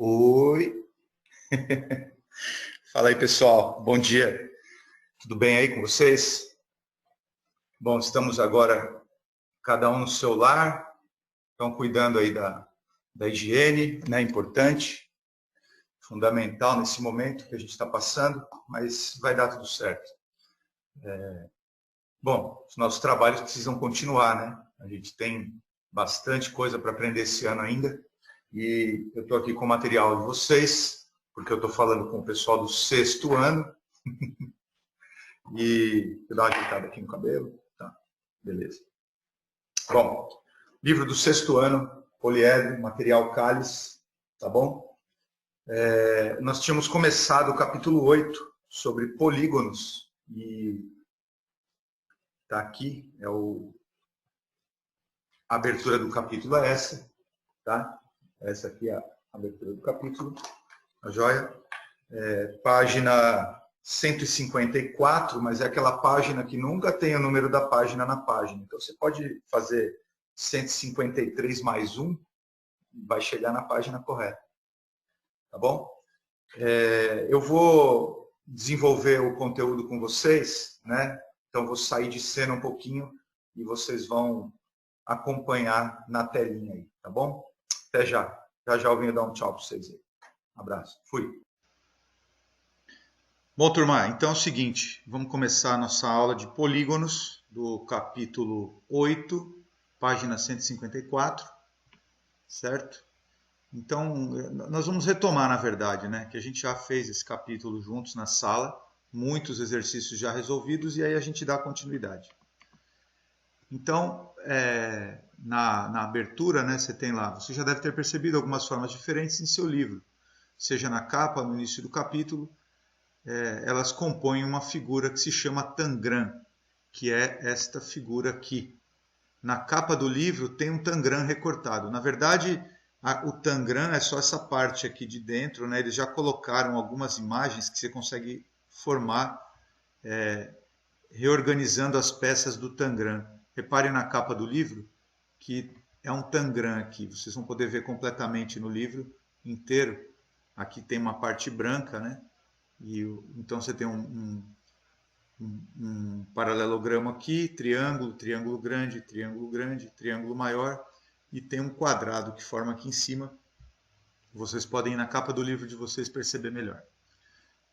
Oi, fala aí pessoal, bom dia, tudo bem aí com vocês? Bom, estamos agora cada um no seu lar, estão cuidando aí da higiene, né? Importante, fundamental nesse momento que a gente está passando, mas vai dar tudo certo. Bom, os nossos trabalhos precisam continuar, né? A gente tem bastante coisa para aprender esse ano ainda e eu estou aqui com o material de vocês, porque eu estou falando com o pessoal do sexto ano. E vou dar uma ajeitada aqui no cabelo. Tá, beleza. Bom, livro do sexto ano, poliedro, material cálice, tá bom? Nós tínhamos começado o capítulo 8 sobre polígonos. E tá aqui, a abertura do capítulo é essa, tá? Essa aqui é a abertura do capítulo, a joia. Página 154, mas é aquela página que nunca tem o número da página na página. Então, você pode fazer 153 mais 1, vai chegar na página correta. Tá bom? Eu vou desenvolver o conteúdo com vocês, né? Então, vou sair de cena um pouquinho e vocês vão acompanhar na telinha aí, tá bom? Até já. Já já eu venho dar um tchau para vocês aí. Um abraço. Fui. Bom, turma, então é o seguinte, vamos começar a nossa aula de polígonos do capítulo 8, página 154, certo? Então, nós vamos retomar, na verdade, né, que a gente já fez esse capítulo juntos na sala, muitos exercícios já resolvidos, e aí a gente dá continuidade. Então, na abertura, né, você tem lá, você já deve ter percebido algumas formas diferentes em seu livro, seja na capa, no início do capítulo, elas compõem uma figura que se chama tangram, que é esta figura aqui. Na capa do livro tem um tangram recortado. Na verdade, o tangram é só essa parte aqui de dentro, né? Eles já colocaram algumas imagens que você consegue formar reorganizando as peças do tangram. Reparem na capa do livro que é um tangram aqui. Vocês vão poder ver completamente no livro inteiro. Aqui tem uma parte branca, né? Então você tem um paralelogramo aqui, triângulo, triângulo grande, triângulo maior, e tem um quadrado que forma aqui em cima. Vocês podem na capa do livro de vocês perceber melhor.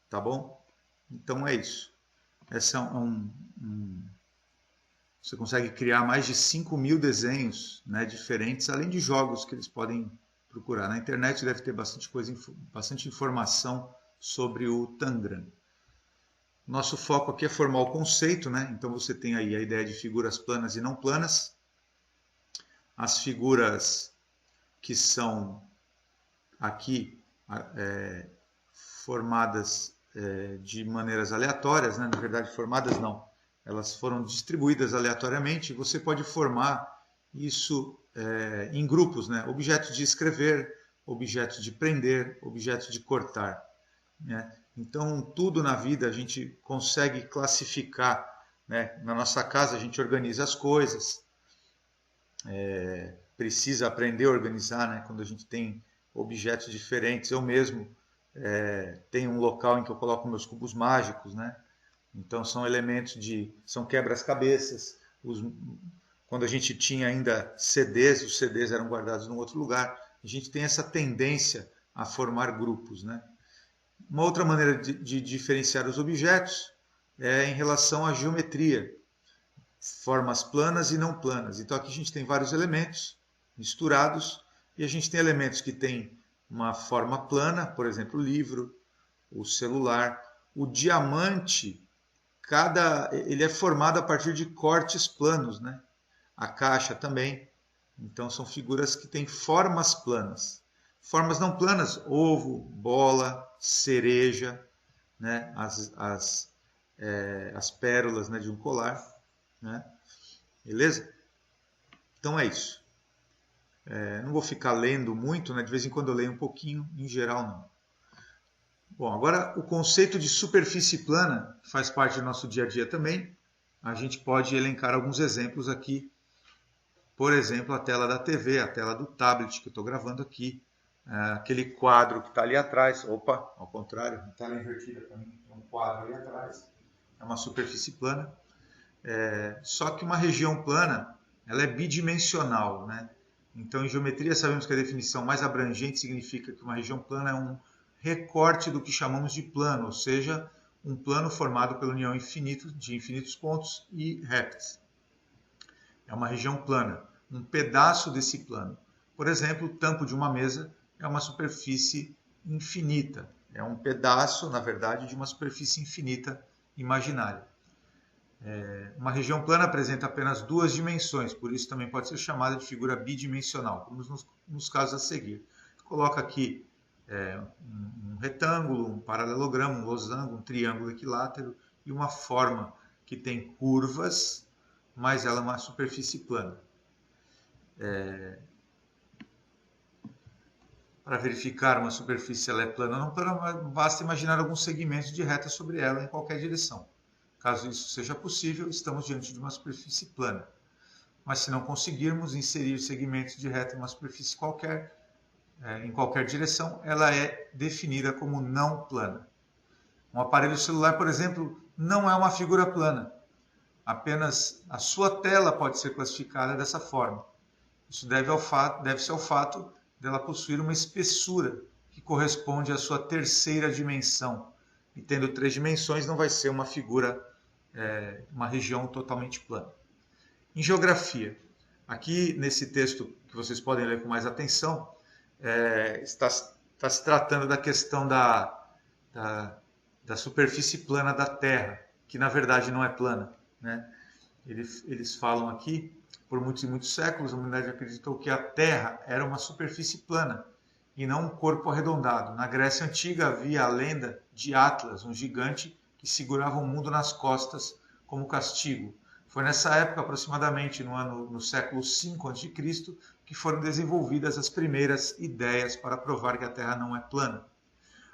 Tá bom? Então é isso. Você consegue criar mais de 5.000 desenhos, né, diferentes, além de jogos que eles podem procurar. Na internet deve ter bastante coisa, bastante informação sobre o tangram. Nosso foco aqui é formar o conceito, né? Então você tem aí a ideia de figuras planas e não planas. As figuras que são aqui formadas de maneiras aleatórias, né? Na verdade, formadas não. Elas foram distribuídas aleatoriamente. Você pode formar isso em grupos, né? Objetos de escrever, objetos de prender, objetos de cortar, né? Então, tudo na vida a gente consegue classificar, né? Na nossa casa a gente organiza as coisas, precisa aprender a organizar, né? Quando a gente tem objetos diferentes. Eu mesmo tenho um local em que eu coloco meus cubos mágicos, né? Então são elementos são quebra-cabeças. Quando a gente tinha ainda CDs, os CDs eram guardados num outro lugar. A gente tem essa tendência a formar grupos, né? Uma outra maneira de diferenciar os objetos é em relação à geometria, formas planas e não planas. Então aqui a gente tem vários elementos misturados e a gente tem elementos que têm uma forma plana, por exemplo, o livro, o celular, o diamante, ele é formado a partir de cortes planos, né? A caixa também. Então são figuras que têm formas planas. Formas não planas, ovo, bola, cereja, né? As pérolas, né, de um colar, né? Beleza? Então é isso. Não vou ficar lendo muito, né? De vez em quando eu leio um pouquinho, em geral não. Bom, agora o conceito de superfície plana faz parte do nosso dia a dia também. A gente pode elencar alguns exemplos aqui. Por exemplo, a tela da TV, a tela do tablet que eu estou gravando aqui, aquele quadro que está ali atrás, opa, ao contrário, a tela invertida para mim, tem um quadro ali atrás, é uma superfície plana. Só que uma região plana, ela é bidimensional, né? Então, em geometria, sabemos que a definição mais abrangente significa que uma região plana é um recorte do que chamamos de plano, ou seja, um plano formado pela união de infinitos pontos e retas. É uma região plana, um pedaço desse plano. Por exemplo, o tampo de uma mesa é uma superfície infinita. É um pedaço, na verdade, de uma superfície infinita imaginária. Uma região plana apresenta apenas duas dimensões, por isso também pode ser chamada de figura bidimensional, como nos casos a seguir. Coloca aqui um retângulo, um paralelogramo, um losango, um triângulo equilátero e uma forma que tem curvas, mas ela é uma superfície plana. Para verificar uma superfície ela é plana ou não plana, basta imaginar alguns segmentos de reta sobre ela em qualquer direção. Caso isso seja possível, estamos diante de uma superfície plana. Mas se não conseguirmos inserir segmentos de reta em uma superfície qualquer, em qualquer direção, ela é definida como não plana. Um aparelho celular, por exemplo, não é uma figura plana. Apenas a sua tela pode ser classificada dessa forma. Isso deve-se ao fato dela possuir uma espessura que corresponde à sua terceira dimensão. E tendo 3 dimensões, não vai ser uma figura, uma região totalmente plana. Em geografia, aqui nesse texto que vocês podem ler com mais atenção, está se tratando da questão da superfície plana da Terra, que na verdade não é plana, né? Eles falam aqui, por muitos e muitos séculos, a humanidade acreditou que a Terra era uma superfície plana e não um corpo arredondado. Na Grécia Antiga havia a lenda de Atlas, um gigante que segurava o mundo nas costas como castigo. Foi nessa época, aproximadamente no século V a.C., que foram desenvolvidas as primeiras ideias para provar que a Terra não é plana.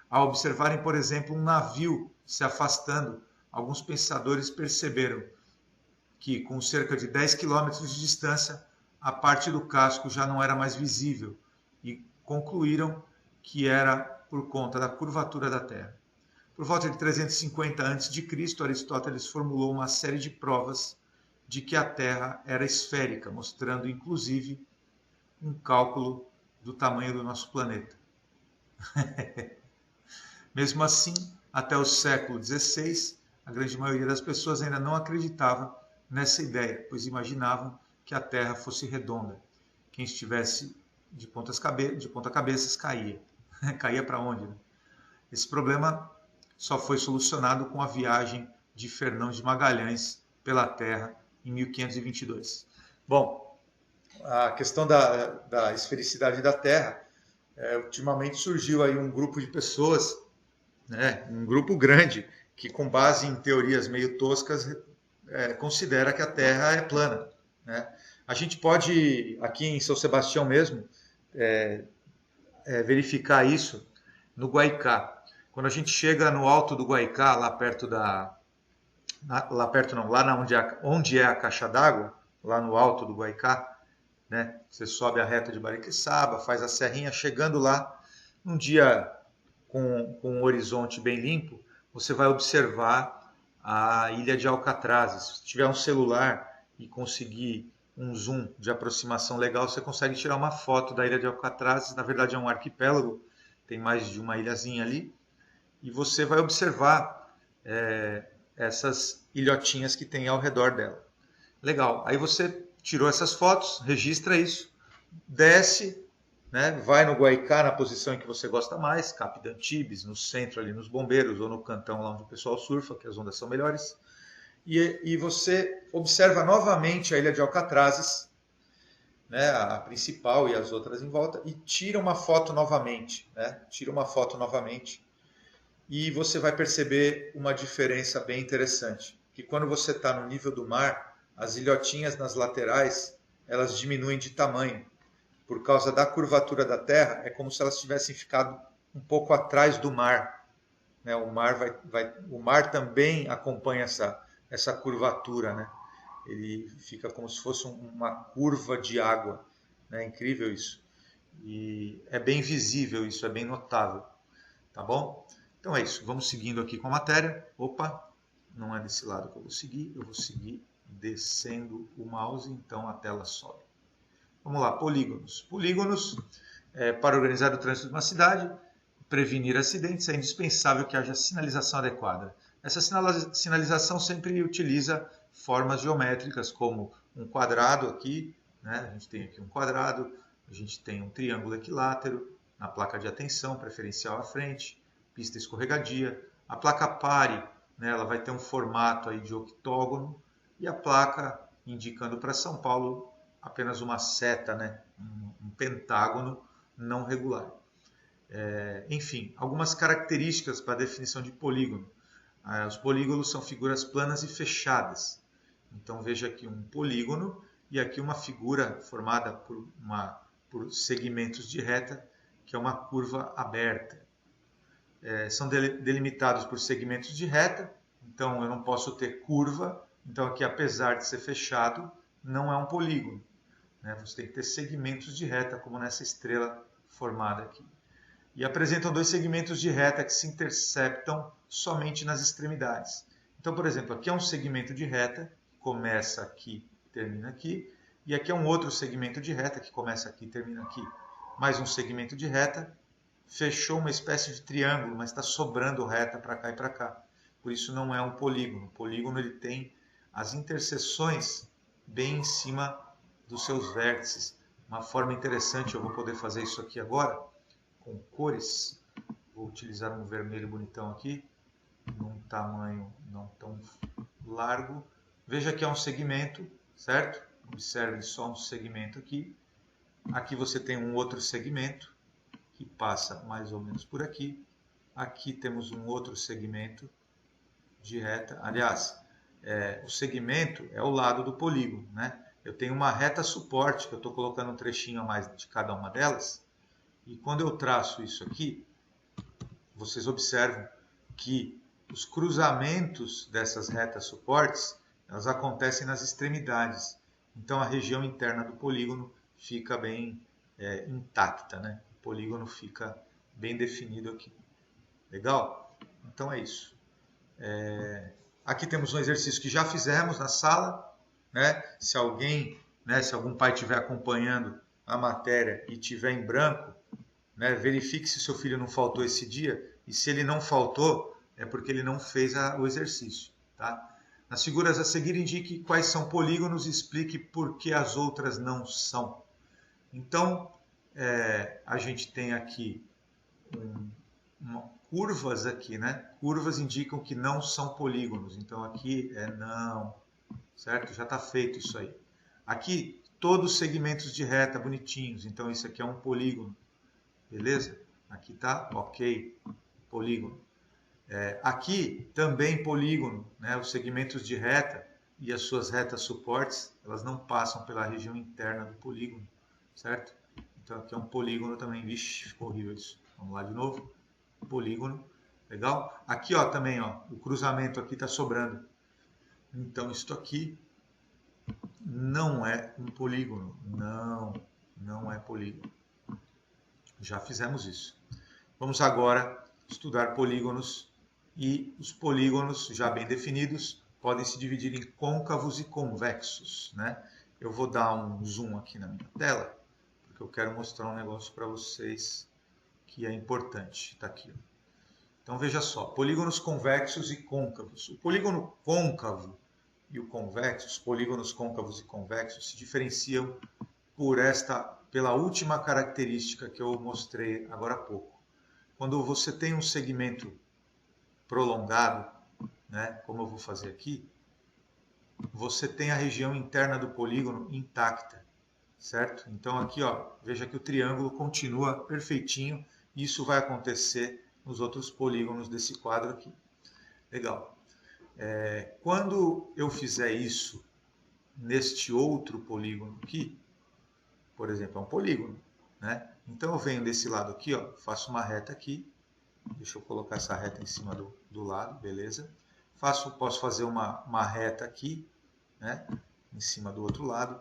Ao observarem, por exemplo, um navio se afastando, alguns pensadores perceberam que, com cerca de 10 quilômetros de distância, a parte do casco já não era mais visível e concluíram que era por conta da curvatura da Terra. Por volta de 350 a.C., Aristóteles formulou uma série de provas de que a Terra era esférica, mostrando inclusive um cálculo do tamanho do nosso planeta. Mesmo assim, até o século XVI, a grande maioria das pessoas ainda não acreditava nessa ideia, pois imaginavam que a Terra fosse redonda. Quem estivesse de ponta cabeças caía. Caía para onde? Né? Esse problema só foi solucionado com a viagem de Fernão de Magalhães pela Terra em 1522. Bom, a questão da esfericidade da Terra, ultimamente surgiu aí um grupo de pessoas, né, um grupo grande, que com base em teorias meio toscas considera que a Terra é plana, né? A gente pode, aqui em São Sebastião mesmo, verificar isso no Guaicá. Quando a gente chega no alto do Guaicá, lá perto onde é a caixa d'água, lá no alto do Guaicá, né? Você sobe a reta de Bariqueçaba, faz a serrinha, chegando lá, num dia com um horizonte bem limpo, você vai observar a ilha de Alcatraz. Se tiver um celular e conseguir um zoom de aproximação legal, você consegue tirar uma foto da ilha de Alcatraz. Na verdade é um arquipélago, tem mais de uma ilhazinha ali, e você vai observar essas ilhotinhas que tem ao redor dela. Legal, aí você tirou essas fotos, registra isso, desce, né, vai no Guaicá na posição em que você gosta mais, Cap d'Antibes, no centro ali nos Bombeiros, ou no cantão lá onde o pessoal surfa, que as ondas são melhores, e você observa novamente a ilha de Alcatrazes, né, a principal e as outras em volta, e tira uma foto novamente, né, e você vai perceber uma diferença bem interessante, que quando você está no nível do mar, as ilhotinhas nas laterais, elas diminuem de tamanho. Por causa da curvatura da Terra, é como se elas tivessem ficado um pouco atrás do mar. Né? O mar também acompanha essa curvatura, né? Ele fica como se fosse uma curva de água. É incrível isso. E é bem visível isso, é bem notável, tá bom? Então é isso, vamos seguindo aqui com a matéria. Opa, não é desse lado que eu vou seguir descendo o mouse, então a tela sobe. Vamos lá, polígonos. Polígonos, para organizar o trânsito de uma cidade, prevenir acidentes, é indispensável que haja sinalização adequada. Essa sinalização sempre utiliza formas geométricas, como um quadrado aqui, né? A gente tem aqui um quadrado, a gente tem um triângulo equilátero, na placa de atenção, preferencial à frente, pista escorregadia. A placa pare, né? Ela vai ter um formato aí de octógono, e a placa indicando para São Paulo apenas uma seta, né? Um pentágono não regular. Enfim, algumas características para a definição de polígono. Os polígonos são figuras planas e fechadas. Então veja aqui um polígono e aqui uma figura formada por segmentos de reta, que é uma curva aberta. São delimitados por segmentos de reta, então eu não posso ter curva. Então aqui, apesar de ser fechado, não é um polígono, né? Você tem que ter segmentos de reta, como nessa estrela formada aqui. E apresentam dois segmentos de reta que se interceptam somente nas extremidades. Então, por exemplo, aqui é um segmento de reta, que começa aqui, termina aqui, e aqui é um outro segmento de reta, que começa aqui e termina aqui. Mais um segmento de reta, fechou uma espécie de triângulo, mas está sobrando reta para cá e para cá. Por isso não é um polígono. O polígono ele tem as interseções bem em cima dos seus vértices. Uma forma interessante, eu vou poder fazer isso aqui agora, com cores. Vou utilizar um vermelho bonitão aqui, num tamanho não tão largo. Veja que é um segmento, certo? Observe só um segmento aqui. Aqui você tem um outro segmento, que passa mais ou menos por aqui. Aqui temos um outro segmento de reta. Aliás, o segmento é o lado do polígono, né? Eu tenho uma reta suporte, que eu estou colocando um trechinho a mais de cada uma delas. E quando eu traço isso aqui, vocês observam que os cruzamentos dessas retas suportes, elas acontecem nas extremidades. Então a região interna do polígono fica bem intacta, né? O polígono fica bem definido aqui. Legal? Então é isso. Aqui temos um exercício que já fizemos na sala, né? Se algum pai estiver acompanhando a matéria e estiver em branco, né, verifique se seu filho não faltou esse dia, e se ele não faltou, é porque ele não fez o exercício. Tá? Nas figuras a seguir, indique quais são polígonos e explique por que as outras não são. Então, a gente tem aqui curvas aqui, né? Curvas indicam que não são polígonos. Então aqui é não, certo? Já está feito isso aí. Aqui, todos os segmentos de reta bonitinhos. Então isso aqui é um polígono. Beleza? Aqui tá ok, polígono. Aqui também polígono, né? Os segmentos de reta e as suas retas suportes, elas não passam pela região interna do polígono, certo? Então aqui é um polígono também. Vixe, ficou horrível isso. Vamos lá de novo. Polígono, legal? Aqui ó, também ó, o cruzamento aqui está sobrando. Então isso aqui não é um polígono. Não é polígono. Já fizemos isso. Vamos agora estudar polígonos, e os polígonos já bem definidos podem se dividir em côncavos e convexos, né? Eu vou dar um zoom aqui na minha tela, porque eu quero mostrar um negócio para vocês que é importante. Está aqui. Então veja só, polígonos convexos e côncavos. O polígono côncavo e o convexo, os polígonos côncavos e convexos se diferenciam pela última característica que eu mostrei agora há pouco. Quando você tem um segmento prolongado, né, como eu vou fazer aqui, você tem a região interna do polígono intacta, certo? Então aqui, ó, veja que o triângulo continua perfeitinho, e isso vai acontecer nos outros polígonos desse quadro aqui. Legal. Quando eu fizer isso neste outro polígono aqui, por exemplo, é um polígono, né? Então eu venho desse lado aqui, ó, faço uma reta aqui. Deixa eu colocar essa reta em cima do lado, beleza? Posso fazer uma reta aqui, né? Em cima do outro lado.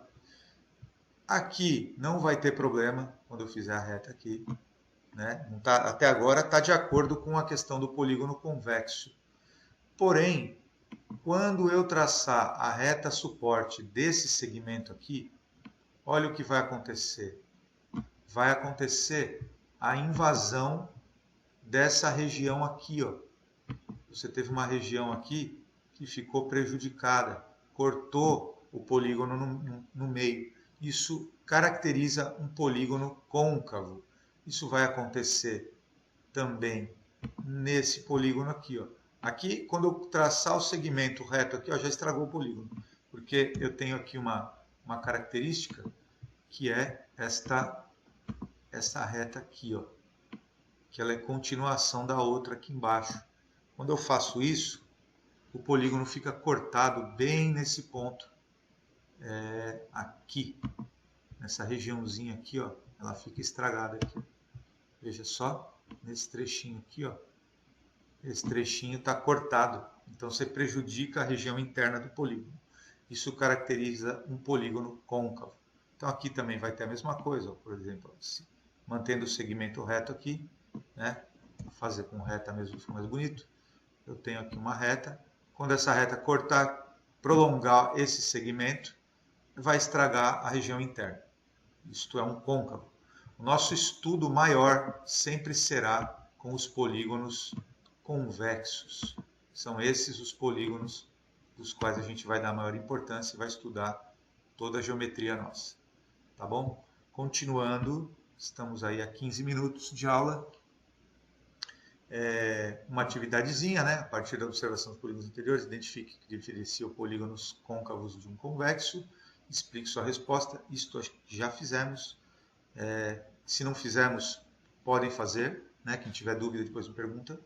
Aqui não vai ter problema quando eu fizer a reta aqui, né? Não tá, até agora está de acordo com a questão do polígono convexo. Porém, quando eu traçar a reta suporte desse segmento aqui, olha o que vai acontecer. Vai acontecer a invasão dessa região aqui, ó. Você teve uma região aqui que ficou prejudicada, cortou o polígono no meio. Isso caracteriza um polígono côncavo. Isso vai acontecer também nesse polígono aqui, ó. Aqui, quando eu traçar o segmento reto aqui, ó, já estragou o polígono, porque eu tenho aqui uma característica que é essa reta aqui, ó, que ela é continuação da outra aqui embaixo. Quando eu faço isso, o polígono fica cortado bem nesse ponto, aqui, nessa regiãozinha aqui, ó, ela fica estragada aqui. Veja só, nesse trechinho aqui, ó, esse trechinho está cortado, então você prejudica a região interna do polígono. Isso caracteriza um polígono côncavo. Então aqui também vai ter a mesma coisa, ó, por exemplo, mantendo o segmento reto aqui, né? Vou fazer com reta mesmo, fica mais bonito. Eu tenho aqui uma reta. Quando essa reta cortar, prolongar esse segmento, vai estragar a região interna. Isto é um côncavo. O nosso estudo maior sempre será com os polígonos convexos. São esses os polígonos dos quais a gente vai dar maior importância e vai estudar toda a geometria nossa. Tá bom? Continuando, estamos aí a 15 minutos de aula. Uma atividadezinha, né? A partir da observação dos polígonos interiores, identifique que diferencia os polígonos côncavos de um convexo, explique sua resposta. Isto acho que já fizemos. Se não fizermos, podem fazer, né? Quem tiver dúvida depois me pergunta,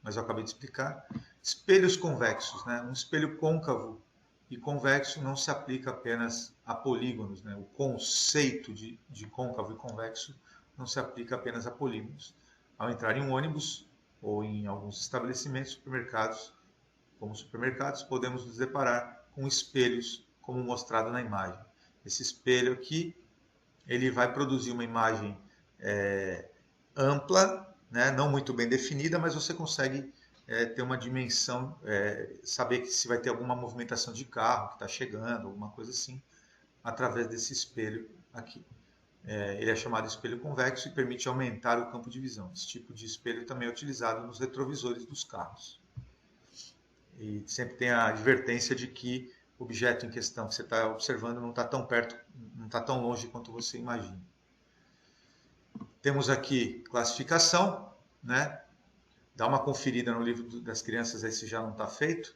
mas eu acabei de explicar. Espelhos convexos, né? Um espelho côncavo e convexo não se aplica apenas a polígonos, né? O conceito de côncavo e convexo não se aplica apenas a polígonos. Ao entrar em um ônibus ou em alguns estabelecimentos, supermercados, podemos nos deparar com espelhos, como mostrado na imagem. Esse espelho aqui, ele vai produzir uma imagem ampla, né? Não muito bem definida, mas você consegue ter uma dimensão, saber que se vai ter alguma movimentação de carro que está chegando, alguma coisa assim, através desse espelho aqui. Ele é chamado de espelho convexo e permite aumentar o campo de visão. Esse tipo de espelho também é utilizado nos retrovisores dos carros. E sempre tem a advertência de que o objeto em questão que você está observando não está tão perto, não está tão longe quanto você imagina. Temos aqui classificação, né? Dá uma conferida no livro das crianças aí se já não está feito.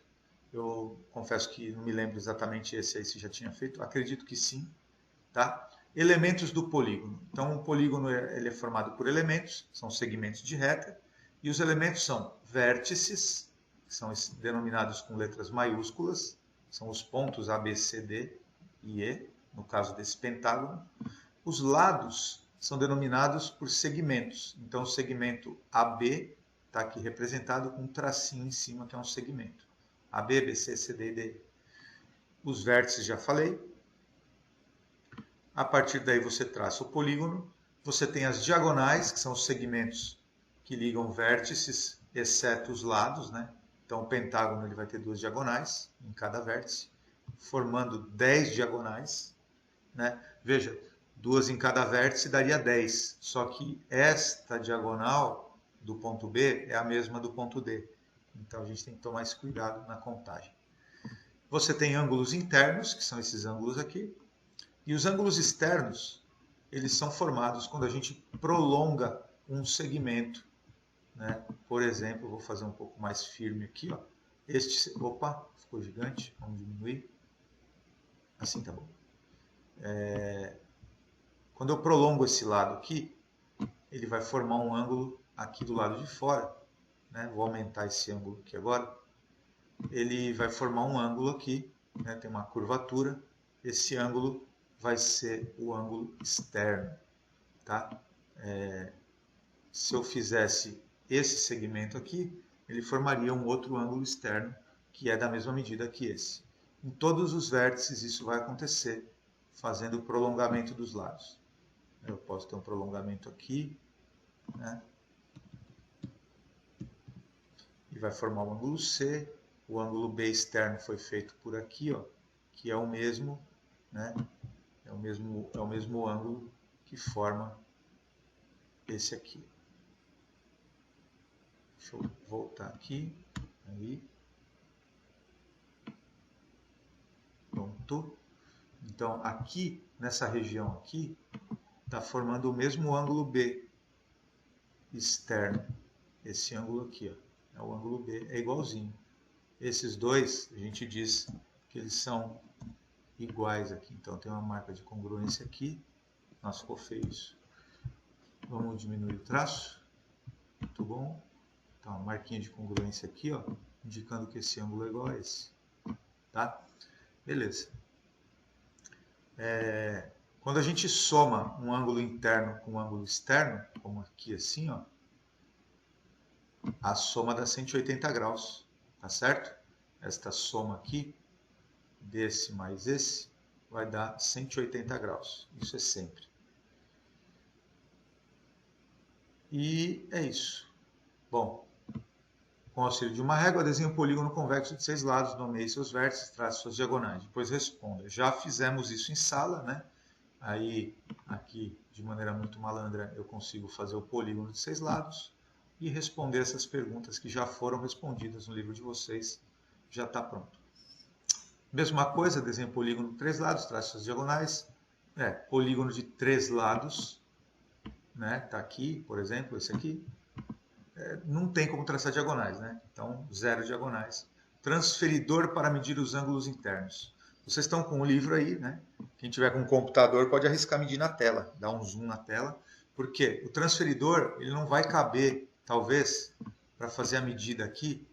Eu confesso que não me lembro exatamente esse aí se já tinha feito. Acredito que sim, tá? Elementos do polígono. Então, o polígono ele é formado por elementos, são segmentos de reta, e os elementos são vértices, que são denominados com letras maiúsculas, são os pontos A, B, C, D e E, no caso desse pentágono. Os lados são denominados por segmentos. Então, o segmento AB está aqui representado com um tracinho em cima, que é um segmento. AB, BC, CD e D. Os vértices já falei. A partir daí você traça o polígono. Você tem as diagonais, que são os segmentos que ligam vértices, exceto os lados, né? Então, o pentágono ele vai ter 2 diagonais em cada vértice, formando 10 diagonais, né? Veja, 2 em cada vértice daria 10. Só que esta diagonal do ponto B é a mesma do ponto D. Então, a gente tem que tomar esse cuidado na contagem. Você tem ângulos internos, que são esses ângulos aqui. E os ângulos externos, eles são formados quando a gente prolonga um segmento, né? Por exemplo, vou fazer um pouco mais firme aqui, ó. Opa, ficou gigante, vamos diminuir. Assim tá bom. Quando eu prolongo esse lado aqui, ele vai formar um ângulo aqui do lado de fora, né? Vou aumentar esse ângulo aqui agora. Ele vai formar um ângulo aqui, né? Tem uma curvatura. Esse ângulo vai ser o ângulo externo, tá? Se eu fizesse esse segmento aqui, ele formaria um outro ângulo externo, que é da mesma medida que esse. Em todos os vértices isso vai acontecer, fazendo o prolongamento dos lados. Eu posso ter um prolongamento aqui, né? E vai formar o ângulo C. O ângulo B externo foi feito por aqui, ó, que é o mesmo, né? É o mesmo ângulo que forma esse aqui. Deixa eu voltar aqui. Aí. Pronto. Então, aqui, nessa região aqui, está formando o mesmo ângulo B externo. Esse ângulo aqui, ó, é o ângulo B, é igualzinho. Esses dois, a gente diz que eles são iguais aqui. Então, tem uma marca de congruência aqui. Nossa, ficou feio isso. Vamos diminuir o traço. Muito bom. Então, uma marquinha de congruência aqui, ó, indicando que esse ângulo é igual a esse. Tá? Beleza. Quando a gente soma um ângulo interno com um ângulo externo, como aqui assim, ó, a soma dá 180 graus, tá certo? Esta soma aqui, desse mais esse, vai dar 180 graus. Isso é sempre. E é isso. Bom, com o auxílio de uma régua, desenhe um polígono convexo de 6 lados, nomeie seus vértices, trace suas diagonais. Depois responda. Já fizemos isso em sala, né? Aí, aqui, de maneira muito malandra, eu consigo fazer o polígono de 6 lados e responder essas perguntas que já foram respondidas no livro de vocês. Já está pronto. Mesma coisa, desenhe um polígono de 3 lados, trace suas diagonais. Polígono de 3 lados, né? Tá aqui, por exemplo, esse aqui. Não tem como traçar diagonais, né? Então, 0 diagonais. Transferidor para medir os ângulos internos. Vocês estão com o livro aí, né? Quem tiver com um computador pode arriscar medir na tela, dar um zoom na tela, porque o transferidor ele não vai caber, talvez, para fazer a medida aqui,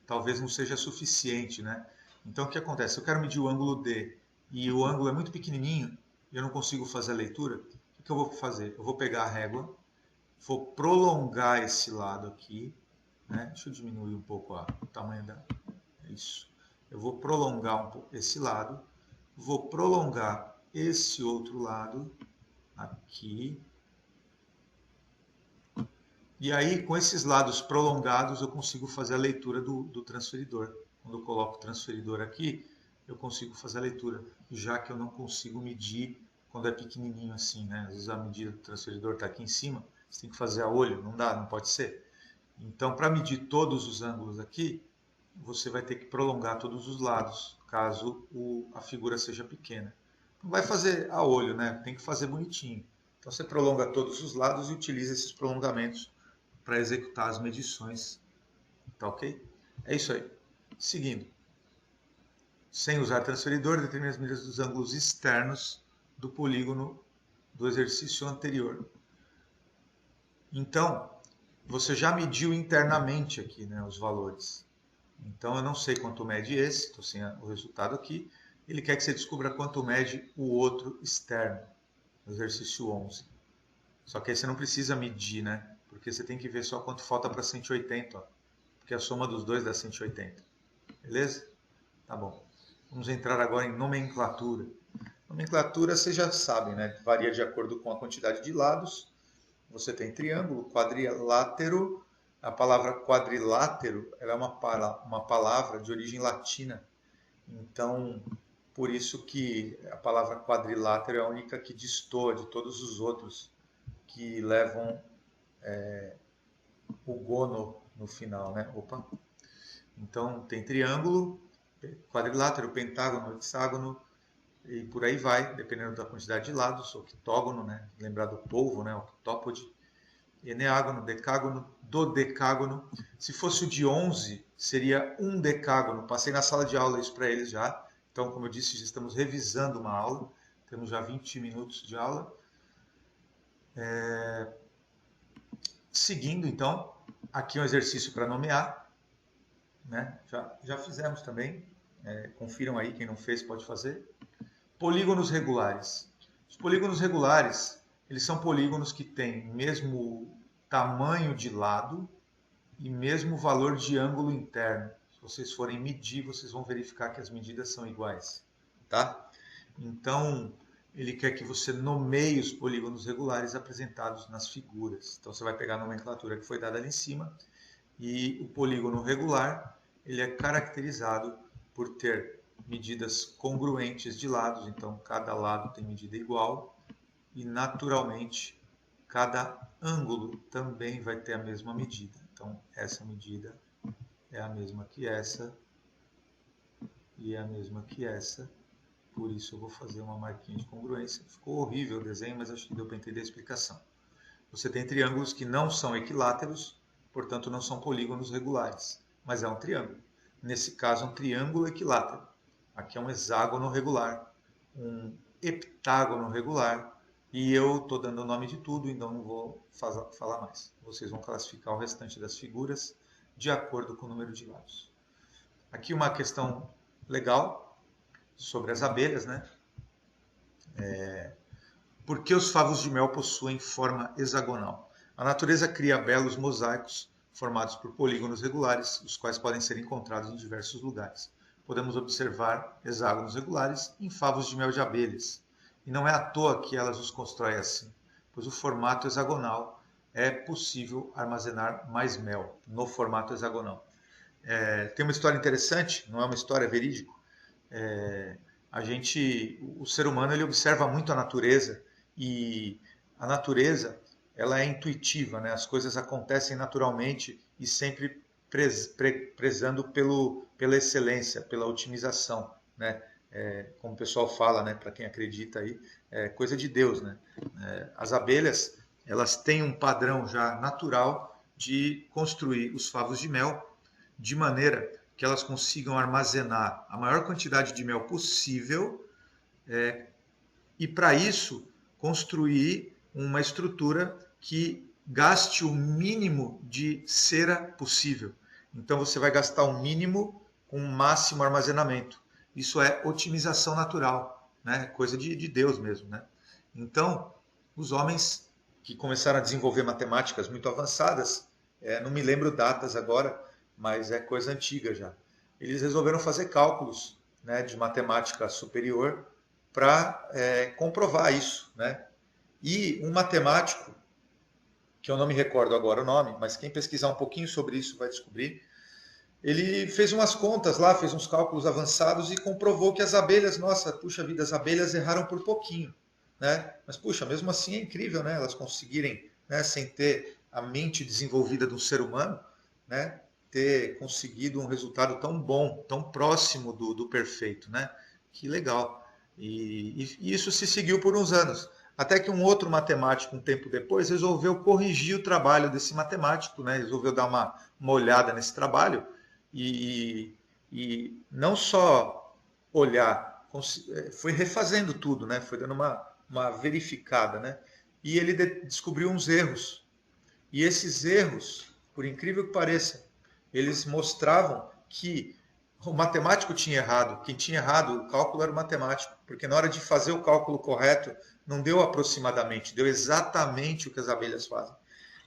talvez não seja suficiente, né? Então, o que acontece? Eu quero medir o ângulo D e o ângulo é muito pequenininho e eu não consigo fazer a leitura. O que eu vou fazer? Eu vou pegar a régua, vou prolongar esse lado aqui, né? Deixa eu diminuir um pouco o tamanho da... Isso. Eu vou prolongar um pouco esse lado, vou prolongar esse outro lado aqui. E aí, com esses lados prolongados, eu consigo fazer a leitura do transferidor. Quando eu coloco o transferidor aqui, eu consigo fazer a leitura, já que eu não consigo medir quando é pequenininho assim, né? Às vezes a medida do transferidor está aqui em cima, você tem que fazer a olho, não dá, não pode ser. Então, para medir todos os ângulos aqui, você vai ter que prolongar todos os lados, caso a figura seja pequena. Não vai fazer a olho, né? Tem que fazer bonitinho. Então, você prolonga todos os lados e utiliza esses prolongamentos para executar as medições. Tá ok? É isso aí. Seguindo. Sem usar transferidor, determine as medidas dos ângulos externos do polígono do exercício anterior. Então, você já mediu internamente aqui, né, os valores. Então, eu não sei quanto mede esse, estou sem o resultado aqui. Ele quer que você descubra quanto mede o outro externo, no exercício 11. Só que aí você não precisa medir, né? Porque você tem que ver só quanto falta para 180, ó, porque a soma dos dois dá 180. Beleza? Tá bom. Vamos entrar agora em nomenclatura. Nomenclatura, vocês já sabem, né? Varia de acordo com a quantidade de lados. Você tem triângulo, quadrilátero. A palavra quadrilátero ela é uma palavra de origem latina. Então, por isso que a palavra quadrilátero é a única que destoa de todos os outros que levam o gono no final, né? Opa. Então, tem triângulo, quadrilátero, pentágono, hexágono, e por aí vai, dependendo da quantidade de lados, octógono, né? Lembrar do polvo, né? Octópode, eneágono, decágono, dodecágono. Se fosse o de 11, seria um decágono. Passei na sala de aula isso para eles já. Então, como eu disse, já estamos revisando uma aula. Temos já 20 minutos de aula. Seguindo, então, aqui um exercício para nomear. Né? Já fizemos também. Confiram aí, quem não fez pode fazer. Polígonos regulares. Os polígonos regulares, eles são polígonos que têm mesmo tamanho de lado e mesmo valor de ângulo interno. Se vocês forem medir, vocês vão verificar que as medidas são iguais. Tá? Então, ele quer que você nomeie os polígonos regulares apresentados nas figuras. Então você vai pegar a nomenclatura que foi dada ali em cima e o polígono regular, ele é caracterizado por ter medidas congruentes de lados, então cada lado tem medida igual e naturalmente cada ângulo também vai ter a mesma medida. Então essa medida é a mesma que essa e é a mesma que essa. Por isso eu vou fazer uma marquinha de congruência. Ficou horrível o desenho, mas acho que deu para entender a explicação. Você tem triângulos que não são equiláteros, portanto não são polígonos regulares, mas é um triângulo. Nesse caso, um triângulo equilátero. Aqui é um hexágono regular, um heptágono regular, e eu estou dando o nome de tudo, então não vou falar mais. Vocês vão classificar o restante das figuras de acordo com o número de lados. Aqui uma questão legal sobre as abelhas, né? Por que os favos de mel possuem forma hexagonal? A natureza cria belos mosaicos formados por polígonos regulares, os quais podem ser encontrados em diversos lugares. Podemos observar hexágonos regulares em favos de mel de abelhas. E não é à toa que elas os constroem assim, pois o formato hexagonal é possível armazenar mais mel no formato hexagonal. Tem uma história interessante, não é uma história verídica. O ser humano ele observa muito a natureza e a natureza ela é intuitiva, né? As coisas acontecem naturalmente e sempre prezando pela excelência, pela otimização, né? Como o pessoal fala, né? Para quem acredita aí, é coisa de Deus, né? As abelhas elas têm um padrão já natural de construir os favos de mel de maneira que elas consigam armazenar a maior quantidade de mel possível e, para isso, construir uma estrutura que gaste o mínimo de cera possível. Então, você vai gastar o mínimo com o máximo armazenamento. Isso é otimização natural, né? Coisa de Deus mesmo, né? Então, os homens que começaram a desenvolver matemáticas muito avançadas, não me lembro datas agora, mas é coisa antiga já. Eles resolveram fazer cálculos, né, de matemática superior para comprovar isso, né? E um matemático, que eu não me recordo agora o nome, mas quem pesquisar um pouquinho sobre isso vai descobrir, ele fez umas contas lá, fez uns cálculos avançados e comprovou que as abelhas, nossa, puxa vida, as abelhas erraram por pouquinho, né? Mas puxa, mesmo assim é incrível, né? Elas conseguirem, né, sem ter a mente desenvolvida de um ser humano, né, ter conseguido um resultado tão bom, tão próximo do perfeito, né? Que legal. E isso se seguiu por uns anos. Até que um outro matemático, um tempo depois, resolveu corrigir o trabalho desse matemático, né? Resolveu dar uma olhada nesse trabalho e não só olhar, foi refazendo tudo, né? Foi dando uma verificada, né? E ele descobriu uns erros. E esses erros, por incrível que pareça, eles mostravam que o matemático tinha errado. Quem tinha errado o cálculo era o matemático, porque na hora de fazer o cálculo correto, não deu aproximadamente, deu exatamente o que as abelhas fazem.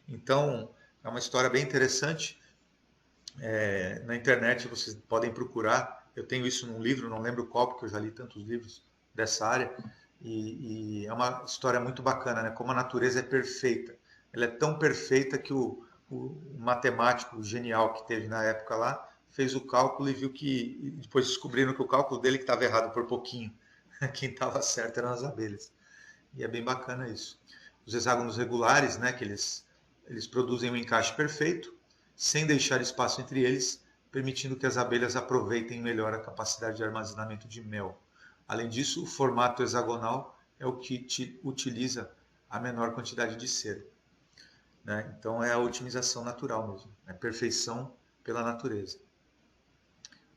Então, é uma história bem interessante. Na internet vocês podem procurar. Eu tenho isso num livro, não lembro qual, porque eu já li tantos livros dessa área. E é uma história muito bacana, né? Como a natureza é perfeita. Ela é tão perfeita que o matemático genial que teve na época lá fez o cálculo e viu que e depois descobriram que o cálculo dele que estava errado por pouquinho. Quem estava certo eram as abelhas. E é bem bacana isso. Os hexágonos regulares, né, que eles produzem um encaixe perfeito, sem deixar espaço entre eles, permitindo que as abelhas aproveitem melhor a capacidade de armazenamento de mel. Além disso, o formato hexagonal é o que utiliza a menor quantidade de cera, né? Então é a otimização natural mesmo, é perfeição pela natureza.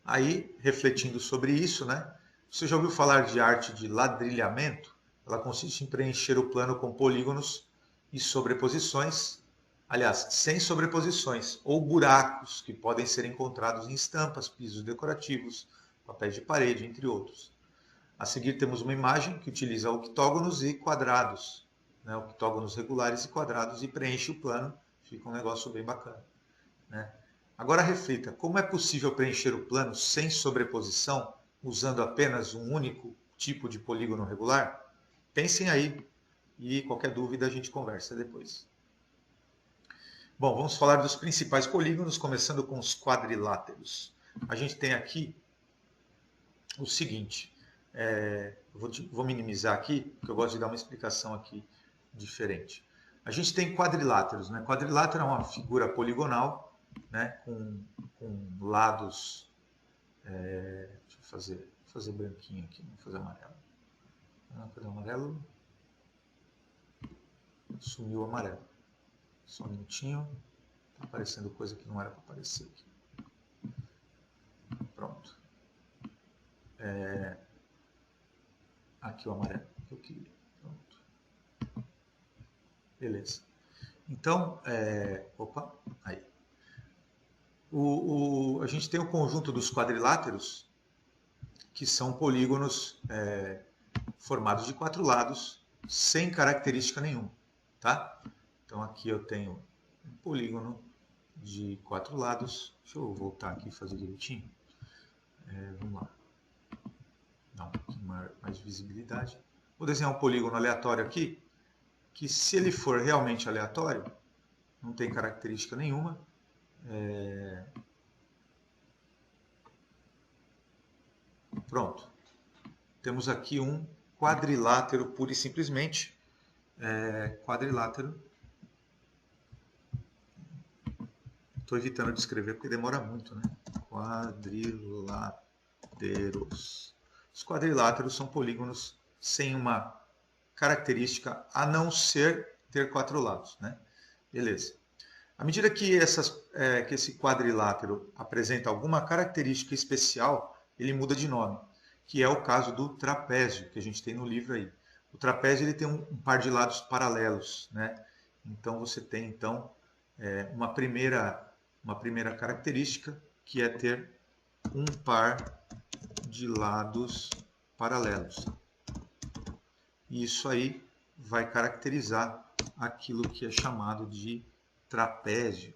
Aí, refletindo sobre isso, né? Você já ouviu falar de arte de ladrilhamento? Ela consiste em preencher o plano com polígonos e sobreposições, aliás, sem sobreposições, ou buracos que podem ser encontrados em estampas, pisos decorativos, papéis de parede, entre outros. A seguir temos uma imagem que utiliza octógonos e quadrados, né? Octógonos regulares e quadrados, e preenche o plano, fica um negócio bem bacana, né? Agora reflita, como é possível preencher o plano sem sobreposição, usando apenas um único tipo de polígono regular? Pensem aí e qualquer dúvida a gente conversa depois. Bom, vamos falar dos principais polígonos, começando com os quadriláteros. A gente tem aqui o seguinte, vou minimizar aqui, porque eu gosto de dar uma explicação aqui diferente. A gente tem quadriláteros, né? Quadrilátero é uma figura poligonal, né? Com lados. Deixa eu fazer branquinho aqui, vou fazer amarelo. Cadê o amarelo? Sumiu o amarelo. Só um minutinho. Está aparecendo coisa que não era para aparecer aqui. Pronto. Aqui o amarelo que eu queria. Pronto. Beleza. Então, opa, aí. A gente tem o conjunto dos quadriláteros, que são polígonos formados de 4 lados, sem característica nenhuma, tá? Então aqui eu tenho um polígono de 4 lados. Deixa eu voltar aqui e fazer direitinho. Vamos lá. Dá um pouquinho mais de visibilidade. Vou desenhar um polígono aleatório aqui, que se ele for realmente aleatório, não tem característica nenhuma. Pronto. Temos aqui um quadrilátero pura e simplesmente. Quadrilátero. Estou evitando de escrever porque demora muito, né? Quadriláteros. Os quadriláteros são polígonos sem uma característica a não ser ter 4 lados, né? Beleza. À medida que esse quadrilátero apresenta alguma característica especial, ele muda de nome, que é o caso do trapézio, que a gente tem no livro aí. O trapézio ele tem um par de lados paralelos, né? Então você tem então uma primeira característica, que é ter um par de lados paralelos. E isso aí vai caracterizar aquilo que é chamado de trapézio.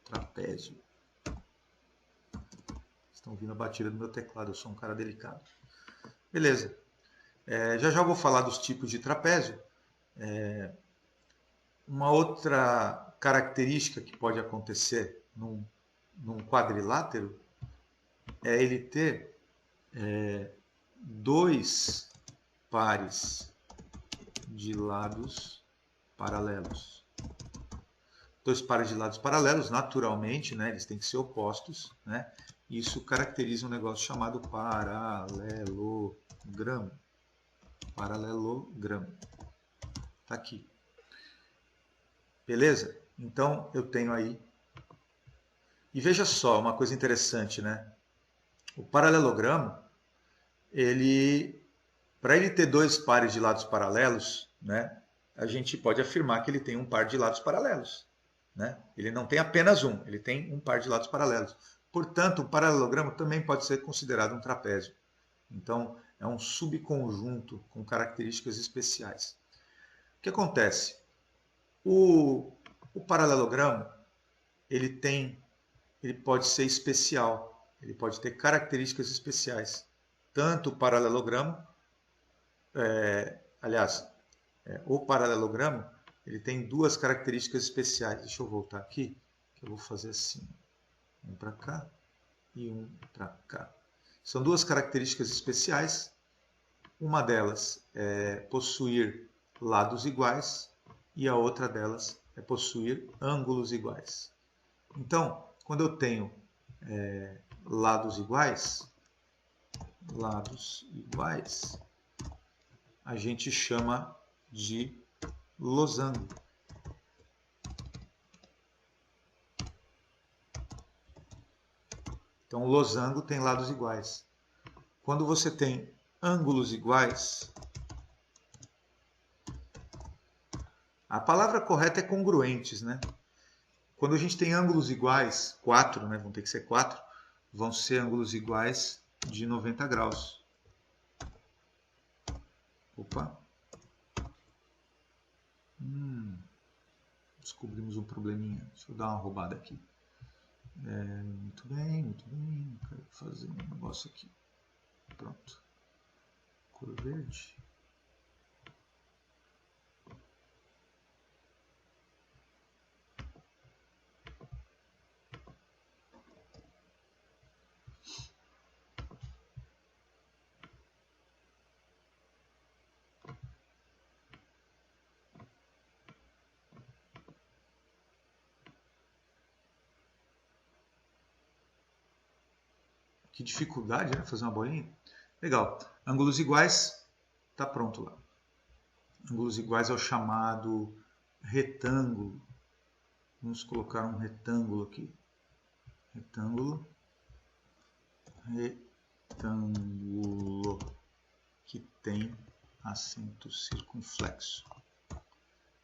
Trapézio. Estão ouvindo a batida do meu teclado, eu sou um cara delicado. Beleza. Já vou falar dos tipos de trapézio. Uma outra característica que pode acontecer num quadrilátero é ele ter 2 pares de lados paralelos. 2 pares de lados paralelos, naturalmente, né, eles têm que ser opostos, né? Isso caracteriza um negócio chamado paralelogramo. Paralelogramo. Tá aqui. Beleza? Então eu tenho aí. E veja só, uma coisa interessante, né? O paralelogramo, para ele ter 2 pares de lados paralelos, né, a gente pode afirmar que ele tem um par de lados paralelos. Né? Ele não tem apenas um, ele tem um par de lados paralelos. Portanto, o paralelogramo também pode ser considerado um trapézio. Então, é um subconjunto com características especiais. O que acontece? O paralelogramo ele pode ser especial, ele pode ter características especiais. Tanto o paralelogramo, o paralelogramo, ele tem 2 características especiais. Deixa eu voltar aqui, que eu vou fazer assim. Um para cá e um para cá. São 2 características especiais. Uma delas é possuir lados iguais e a outra delas é possuir ângulos iguais. Então, quando eu tenho lados iguais, a gente chama de losango. Então, o losango tem lados iguais. Quando você tem ângulos iguais, a palavra correta é congruentes, né? Quando a gente tem ângulos iguais, 4, né? Vão ter que ser 4, vão ser ângulos iguais de 90 graus. Opa! Descobrimos um probleminha. Deixa eu dar uma roubada aqui. Muito bem. Quero fazer um negócio aqui. Pronto. Cor verde. Que dificuldade, né? Fazer uma bolinha. Legal. Ângulos iguais, está pronto lá. Ângulos iguais é o chamado retângulo. Vamos colocar um retângulo aqui. Retângulo. Retângulo que tem acento circunflexo.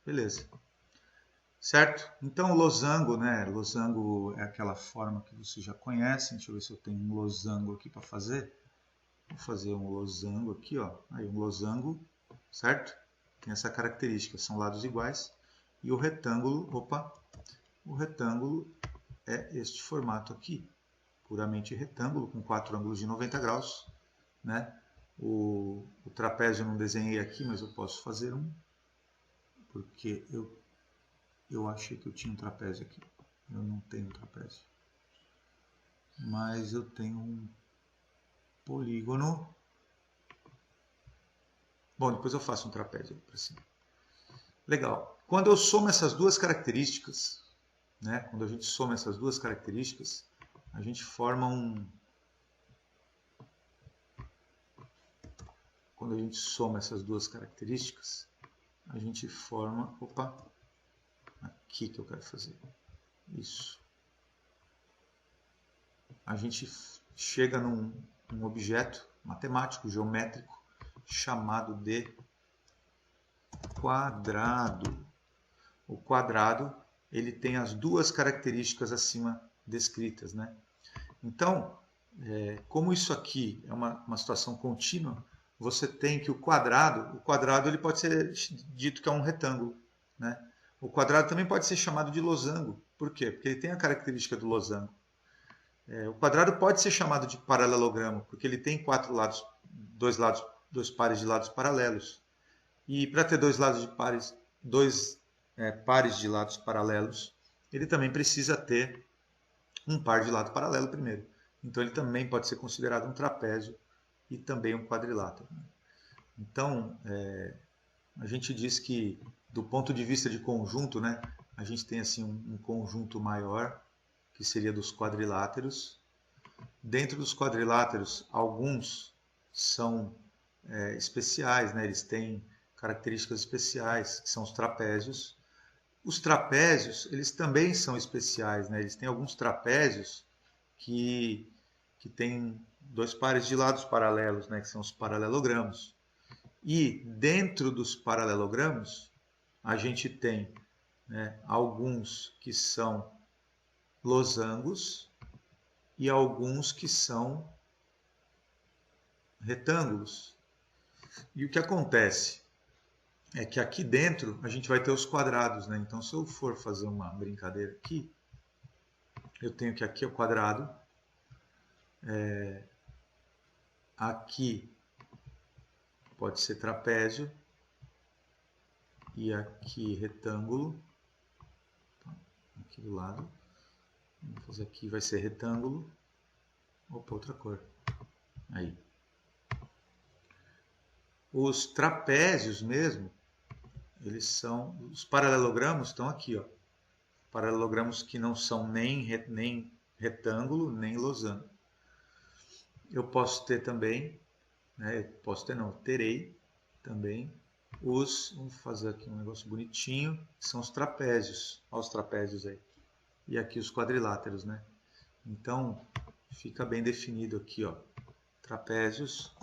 Beleza. Certo? Então, o losango, né? Losango é aquela forma que vocês já conhecem. Deixa eu ver se eu tenho um losango aqui para fazer. Vou fazer um losango aqui, ó. Aí, um losango, certo? Tem essa característica, são lados iguais. E o retângulo, o retângulo é este formato aqui. Puramente retângulo, com 4 ângulos de 90 graus, né? O trapézio eu não desenhei aqui, mas eu posso fazer um. Porque eu achei que eu tinha um trapézio aqui. Eu não tenho trapézio. Mas eu tenho um polígono. Bom, depois eu faço um trapézio para cima. Legal. Quando eu somo essas duas características, né? Quando a gente soma essas duas características, a gente forma um... Quando a gente soma essas duas características, a gente forma... Aqui que eu quero fazer. Isso. A gente chega num objeto matemático, geométrico, chamado de quadrado. O quadrado, ele tem as duas características acima descritas, né? Então, como isso aqui é uma situação contínua, você tem que o quadrado ele pode ser dito que é um retângulo, né? O quadrado também pode ser chamado de losango. Por quê? Porque ele tem a característica do losango. O quadrado pode ser chamado de paralelogramo, porque ele tem dois pares de lados paralelos. E para ter pares de lados paralelos, ele também precisa ter um par de lado paralelo primeiro. Então ele também pode ser considerado um trapézio e também um quadrilátero. Então, a gente diz que, do ponto de vista de conjunto, né, a gente tem assim um conjunto maior, que seria dos quadriláteros. Dentro dos quadriláteros, alguns são especiais, né, eles têm características especiais, que são os trapézios. Os trapézios, eles também são especiais, né? Eles têm alguns trapézios que têm dois pares de lados paralelos, né? Que são os paralelogramos. E dentro dos paralelogramos, a gente tem, né, alguns que são losangos e alguns que são retângulos. E o que acontece é que aqui dentro a gente vai ter os quadrados, né? Então, se eu for fazer uma brincadeira aqui, eu tenho que aqui é o quadrado, aqui pode ser trapézio e aqui retângulo. Aqui do lado, vamos fazer aqui, vai ser retângulo. Opa, outra cor. Aí. Os trapézios mesmo, eles são, os paralelogramos estão aqui, ó. Paralelogramos que não são nem retângulo, nem losango. Eu posso ter também, né, terei também vamos fazer aqui um negócio bonitinho, que são os trapézios. Olha os trapézios aí. E aqui os quadriláteros, né? Então, fica bem definido aqui, ó. Trapézios.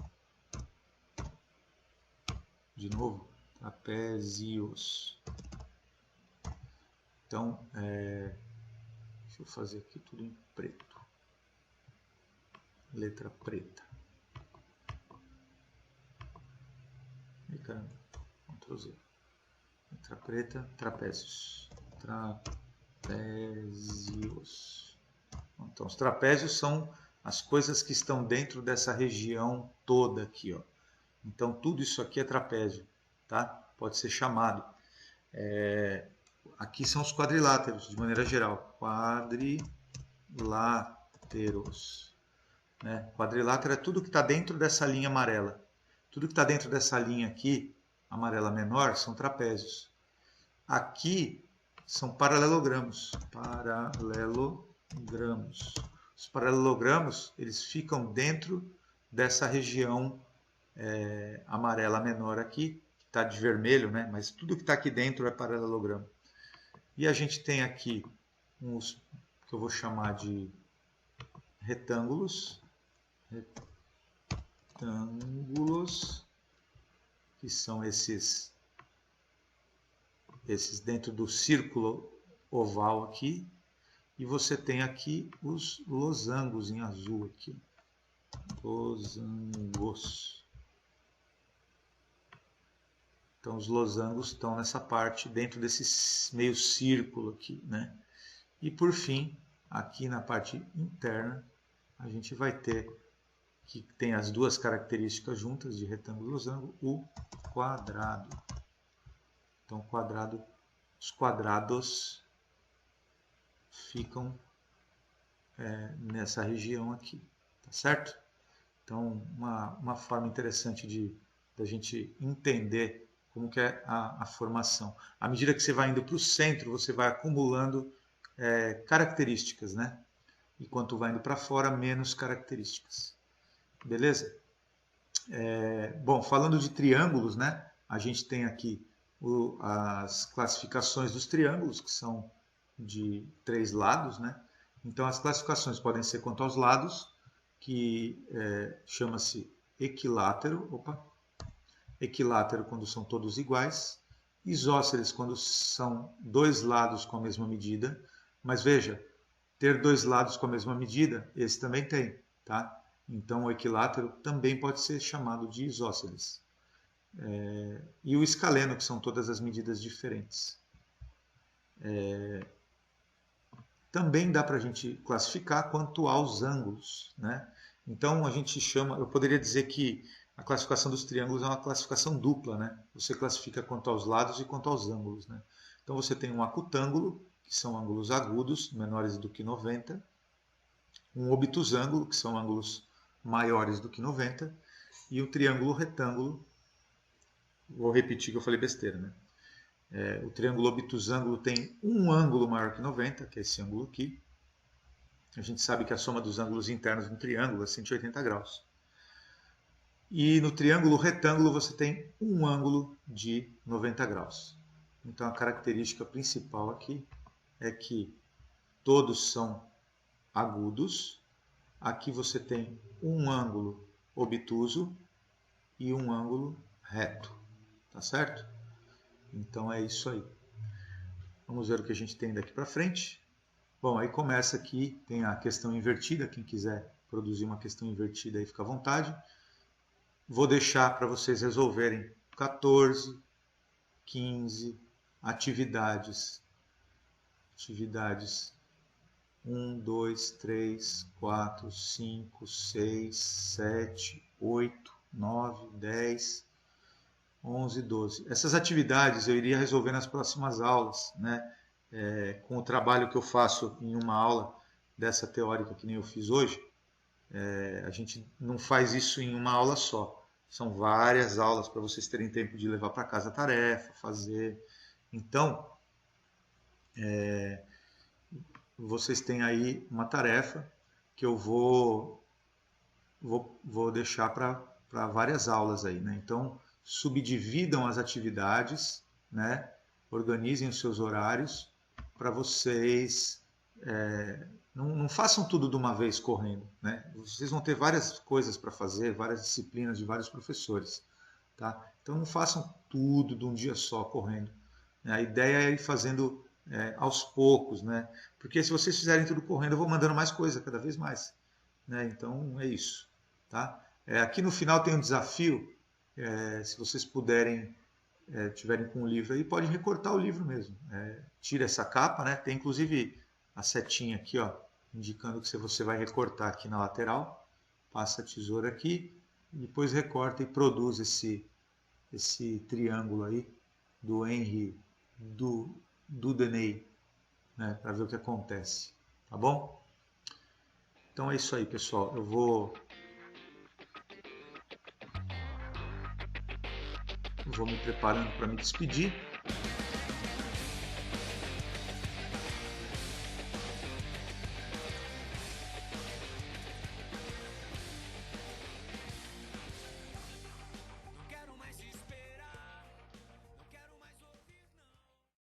De novo, trapézios. Então, deixa eu fazer aqui tudo em preto. Letra preta. E caramba, Ctrl Z. Letra preta, trapézios. Trapézios. Então, os trapézios são as coisas que estão dentro dessa região toda aqui, ó. Então, tudo isso aqui é trapézio, tá? Pode ser chamado. Aqui são os quadriláteros, de maneira geral. Quadriláteros. Né? Quadrilátero é tudo que está dentro dessa linha amarela. Tudo que está dentro dessa linha aqui, amarela menor, são trapézios. Aqui são paralelogramos. Paralelogramos. Os paralelogramos, eles ficam dentro dessa região amarela menor aqui, que está de vermelho, né? Mas tudo que está aqui dentro é paralelogramo. E a gente tem aqui uns que eu vou chamar de retângulos. Retângulos, que são esses dentro do círculo oval aqui. E você tem aqui os losangos em azul aqui. Losangos. Então os losangos estão nessa parte, dentro desse meio círculo aqui, né? E por fim, aqui na parte interna, a gente vai ter, que tem as duas características juntas de retângulo e losango, o quadrado. Então quadrado, os quadrados ficam nessa região aqui, tá certo? Então uma forma interessante da gente entender como que é a formação. À medida que você vai indo para o centro, você vai acumulando características, né? E quanto vai indo para fora, menos características. Beleza? Bom, falando de triângulos, né? A gente tem aqui as classificações dos triângulos, que são de 3 lados, né? Então as classificações podem ser quanto aos lados, que chama-se equilátero. Equilátero quando são todos iguais, isósceles quando são 2 lados com a mesma medida, mas veja, ter 2 lados com a mesma medida, esse também tem, tá? Então o equilátero também pode ser chamado de isósceles. E o escaleno, que são todas as medidas diferentes. Também dá para a gente classificar quanto aos ângulos, né? Então a gente chama, eu poderia dizer que a classificação dos triângulos é uma classificação dupla, né? Você classifica quanto aos lados e quanto aos ângulos, né? Então você tem um acutângulo, que são ângulos agudos, menores do que 90, um obtusângulo, que são ângulos maiores do que 90, e o triângulo retângulo, vou repetir que eu falei besteira, né? O triângulo obtusângulo tem um ângulo maior que 90, que é esse ângulo aqui. A gente sabe que a soma dos ângulos internos no triângulo é 180 graus. E no triângulo retângulo você tem um ângulo de 90 graus. Então a característica principal aqui é que todos são agudos. Aqui você tem um ângulo obtuso e um ângulo reto. Tá certo? Então é isso aí. Vamos ver o que a gente tem daqui para frente. Bom, aí começa aqui, tem a questão invertida. Quem quiser produzir uma questão invertida aí fica à vontade. Vou deixar para vocês resolverem 14, 15 atividades. Atividades 1, 2, 3, 4, 5, 6, 7, 8, 9, 10, 11, 12. Essas atividades eu iria resolver nas próximas aulas, né? Com o trabalho que eu faço em uma aula dessa teórica que nem eu fiz hoje. A gente não faz isso em uma aula só. São várias aulas para vocês terem tempo de levar para casa a tarefa, fazer. Então, vocês têm aí uma tarefa que eu vou deixar para várias aulas aí, né? Então, subdividam as atividades, né? Organizem os seus horários para vocês não façam tudo de uma vez correndo, né? Vocês vão ter várias coisas para fazer, várias disciplinas de vários professores, tá? Então não façam tudo de um dia só correndo. A ideia é ir fazendo aos poucos, né? Porque se vocês fizerem tudo correndo, eu vou mandando mais coisa, cada vez mais, né? Então é isso, tá? Aqui no final tem um desafio, se vocês puderem, tiverem com o livro aí, podem recortar o livro mesmo. Tira essa capa, né? Tem inclusive a setinha aqui, ó. indicando que você vai recortar aqui na lateral, passa a tesoura aqui, e depois recorta e produz esse triângulo aí do Henry Dudeney, né, para ver o que acontece, tá bom? Então é isso aí, pessoal. Eu vou me preparando para me despedir.